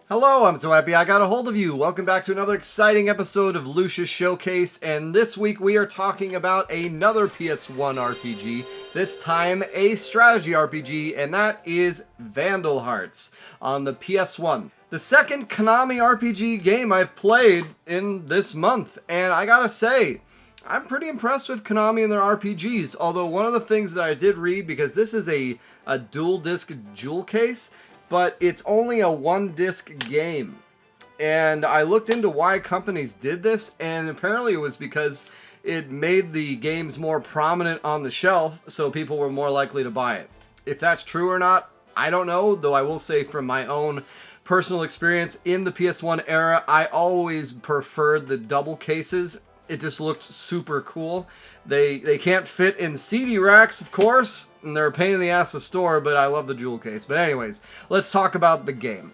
Hello, I'm so happy I got a hold of you. Welcome back to another exciting episode of Lucious Showcase, and this week we are talking about another PS1 RPG, this time a strategy RPG, and that is Vandal Hearts on the PS1. The second Konami RPG game I've played in this month, and I gotta say, I'm pretty impressed with Konami and their RPGs, although one of the things that I did read, because this is a dual disc jewel case, but it's only a one disc game. And I looked into why companies did this, and apparently it was because it made the games more prominent on the shelf, so people were more likely to buy it. If that's true or not, I don't know, though I will say from my own personal experience in the PS1 era, I always preferred the double cases. It just looked super cool. They can't fit in CD racks, of course, and they're a pain in the ass to store, but I love the jewel case. But anyways, let's talk about the game.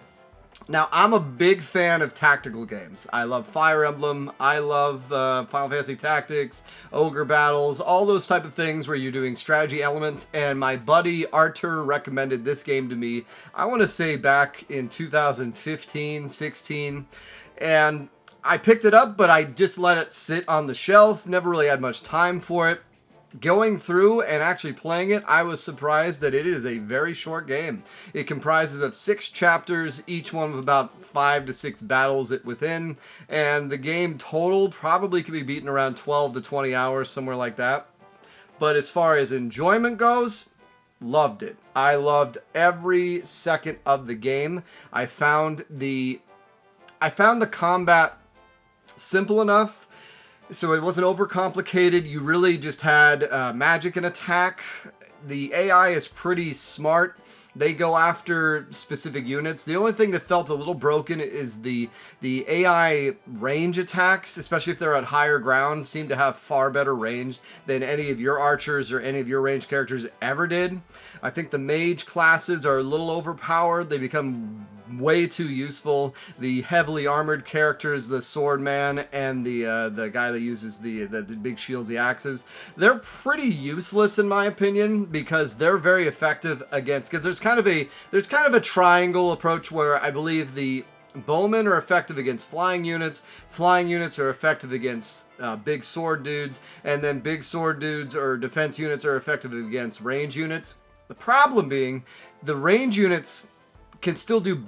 Now, I'm a big fan of tactical games. I love Fire Emblem, I love Final Fantasy Tactics, Ogre battles, all those type of things where you're doing strategy elements, and my buddy Artur recommended this game to me, I want to say back in 2015, 16, and I picked it up, but I just let it sit on the shelf, never really had much time for it. Going through and actually playing it, I was surprised that it is a very short game. It comprises of 6 chapters, each one with about 5 to 6 battles within, and the game total probably could be beaten around 12 to 20 hours, somewhere like that. But as far as enjoyment goes, loved it. I loved every second of the game. I found the combat simple enough, so it wasn't overcomplicated. You really just had magic and attack. The AI is pretty smart. They go after specific units. The only thing that felt a little broken is the AI range attacks, especially if they're at higher ground, seem to have far better range than any of your archers or any of your range characters ever did. I think the mage classes are a little overpowered. They become way too useful. The heavily armored characters, the swordman and the guy that uses the big shields, the axes, they're pretty useless in my opinion, because they're very effective against, because there's kind of a triangle approach where I believe the bowmen are effective against flying units are effective against big sword dudes, and then big sword dudes or defense units are effective against range units. The problem being, the range units can still do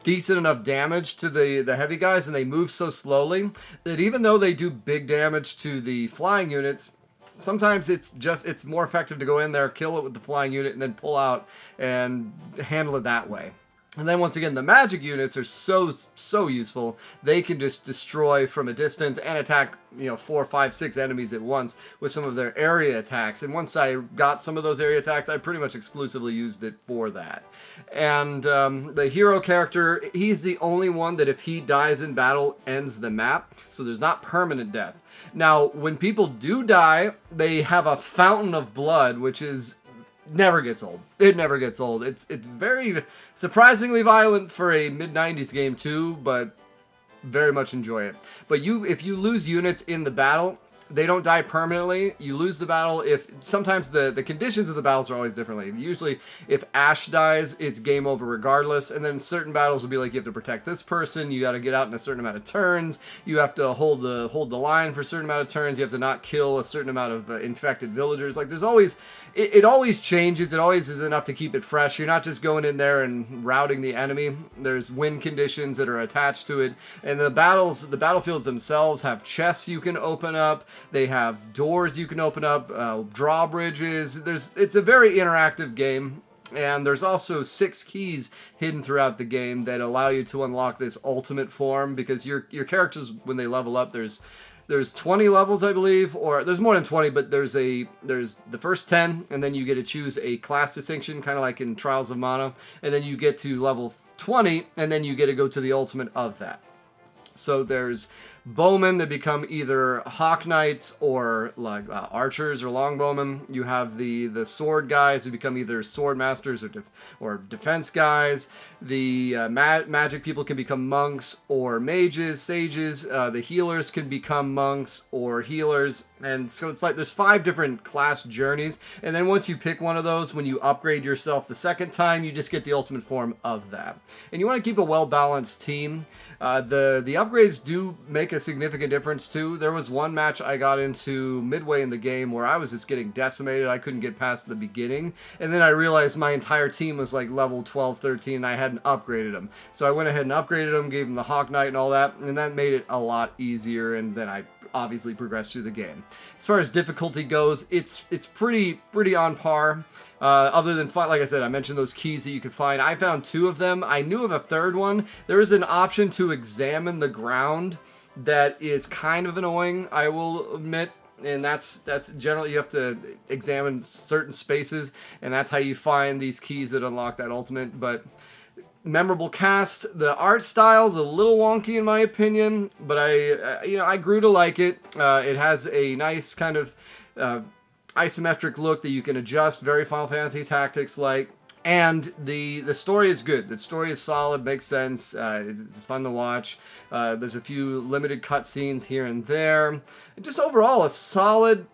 decent enough damage to the heavy guys, and they move so slowly that even though they do big damage to the flying units, sometimes it's more effective to go in there, kill it with the flying unit, and then pull out and handle it that way. And then once again, the magic units are so useful. They can just destroy from a distance and attack 4, 5, 6 enemies at once with some of their area attacks. And once I got some of those area attacks, I pretty much exclusively used it for that. And the hero character, he's the only one that if he dies in battle, ends the map. So there's not permanent death. Now, when people do die, they have a fountain of blood, which is never gets old. It never gets old. It's very surprisingly violent for a mid-90s game too, but very much enjoy it. But if you lose units in the battle, they don't die permanently. You lose the battle if sometimes the conditions of the battles are always differently. Usually if Ash dies, it's game over regardless, and then certain battles will be like you have to protect this person, you got to get out in a certain amount of turns, you have to hold the line for a certain amount of turns, you have to not kill a certain amount of infected villagers. Like there's always it always changes. It always is enough to keep it fresh. You're not just going in there and routing the enemy. There's win conditions that are attached to it. And the battlefields themselves have chests you can open up. They have doors you can open up, drawbridges. It's a very interactive game. And there's also 6 keys hidden throughout the game that allow you to unlock this ultimate form, because your characters, when they level up, there's 20 levels, I believe, or there's more than 20, but there's the first 10, and then you get to choose a class distinction, kind of like in Trials of Mana, and then you get to level 20, and then you get to go to the ultimate of that. So there's bowmen that become either hawk knights or like archers or longbowmen. You have the sword guys who become either sword masters or defense guys. The magic people can become monks or mages, sages. The healers can become monks or healers. And so it's like there's 5 different class journeys. And then once you pick one of those, when you upgrade yourself the second time, you just get the ultimate form of that. And you want to keep a well-balanced team. The upgrades do make a significant difference too. There was one match I got into midway in the game where I was just getting decimated. I couldn't get past the beginning. And then I realized my entire team was like level 12, 13, and I hadn't upgraded them. So I went ahead and upgraded them, gave them the Hawk Knight and all that, and that made it a lot easier, and then I obviously progressed through the game. As far as difficulty goes, it's pretty on par. Other than, like I said, I mentioned those keys that you could find. I found 2 of them. I knew of a third one. There is an option to examine the ground that is kind of annoying, I will admit. And that's generally, you have to examine certain spaces, and that's how you find these keys that unlock that ultimate. But memorable cast. The art style is a little wonky in my opinion, but I grew to like it. It has a nice kind of isometric look that you can adjust, very Final Fantasy Tactics like. And the story is good. The story is solid, makes sense. It's fun to watch. There's a few limited cutscenes here and there. And just overall, a solid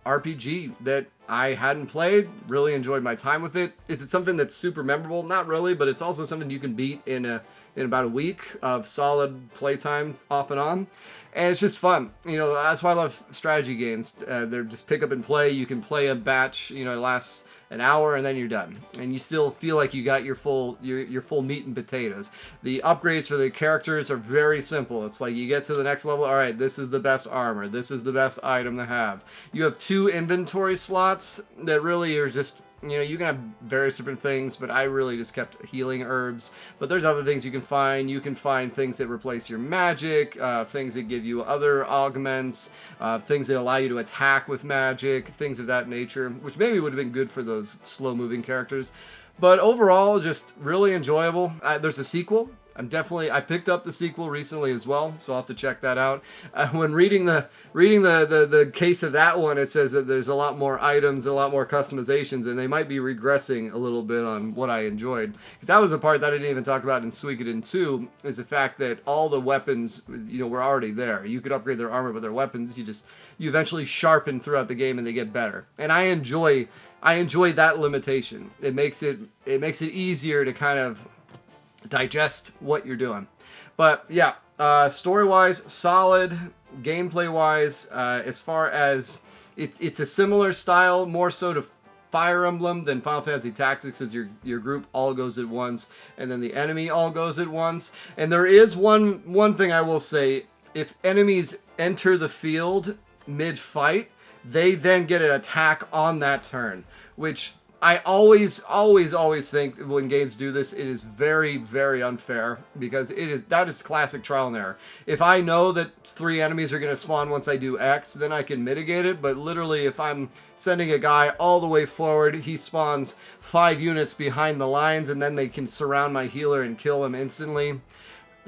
RPG that I hadn't played. Really enjoyed my time with it. Is it something that's super memorable? Not really, but it's also something you can beat in about a week of solid playtime off and on. And it's just fun. You know, that's why I love strategy games. They're just pick up and play. You can play a batch, you know, it lasts an hour and then you're done, and you still feel like you got your full meat and potatoes. The upgrades for the characters are very simple. It's like you get to the next level, all right, this is the best armor, this is the best item to have. You have 2 inventory slots that really are just, you know, you can have various different things, but I really just kept healing herbs. But there's other things you can find. You can find things that replace your magic, things that give you other augments, things that allow you to attack with magic, things of that nature, which maybe would have been good for those slow-moving characters. But overall, just really enjoyable. There's a sequel. I picked up the sequel recently as well, so I'll have to check that out. When reading the case of that one, it says that there's a lot more items and a lot more customizations, and they might be regressing a little bit on what I enjoyed. Because that was a part that I didn't even talk about in Suikoden 2, is the fact that all the weapons, you know, were already there. You could upgrade their armor, but their weapons, you eventually sharpen throughout the game and they get better. And I enjoy that limitation. It makes it easier to kind of digest what you're doing. But yeah, story-wise, solid. Gameplay-wise, as far as it's a similar style, more so to Fire Emblem than Final Fantasy Tactics, as your group all goes at once, and then the enemy all goes at once. And there is one thing I will say: if enemies enter the field mid-fight, they then get an attack on that turn, which I always think when games do this, it is very, very unfair, because that is classic trial and error. If I know that 3 enemies are going to spawn once I do X, then I can mitigate it. But literally, if I'm sending a guy all the way forward, he spawns 5 units behind the lines, and then they can surround my healer and kill him instantly.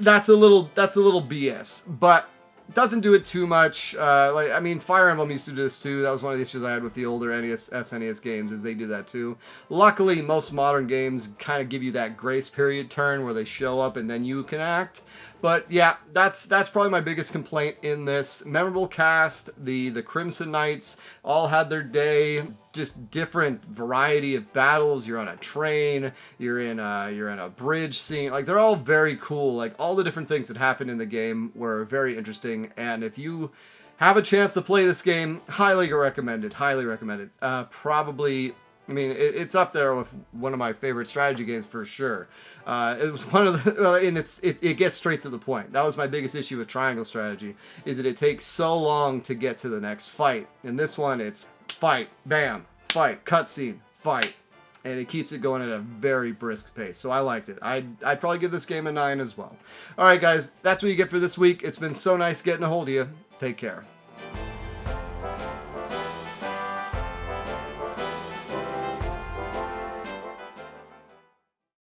That's a little BS, but doesn't do it too much. Fire Emblem used to do this too. That was one of the issues I had with the older SNES games, is they do that too. Luckily, most modern games kind of give you that grace period turn where they show up and then you can act. But yeah, that's probably my biggest complaint in this. Memorable cast, the Crimson Knights all had their day. Just different variety of battles. You're on a train. You're in a bridge scene. Like, they're all very cool. Like, all the different things that happened in the game were very interesting. And if you have a chance to play this game, highly recommend it. Highly recommend it. Probably. I mean, it's up there with one of my favorite strategy games for sure. It was one of the, and it gets straight to the point. That was my biggest issue with triangle strategy, is that it takes so long to get to the next fight. In this one, it's fight, bam, fight, cutscene, fight, and it keeps it going at a very brisk pace. So I liked it. I'd probably give this game a 9 as well. All right, guys, that's what you get for this week. It's been so nice getting a hold of you. Take care.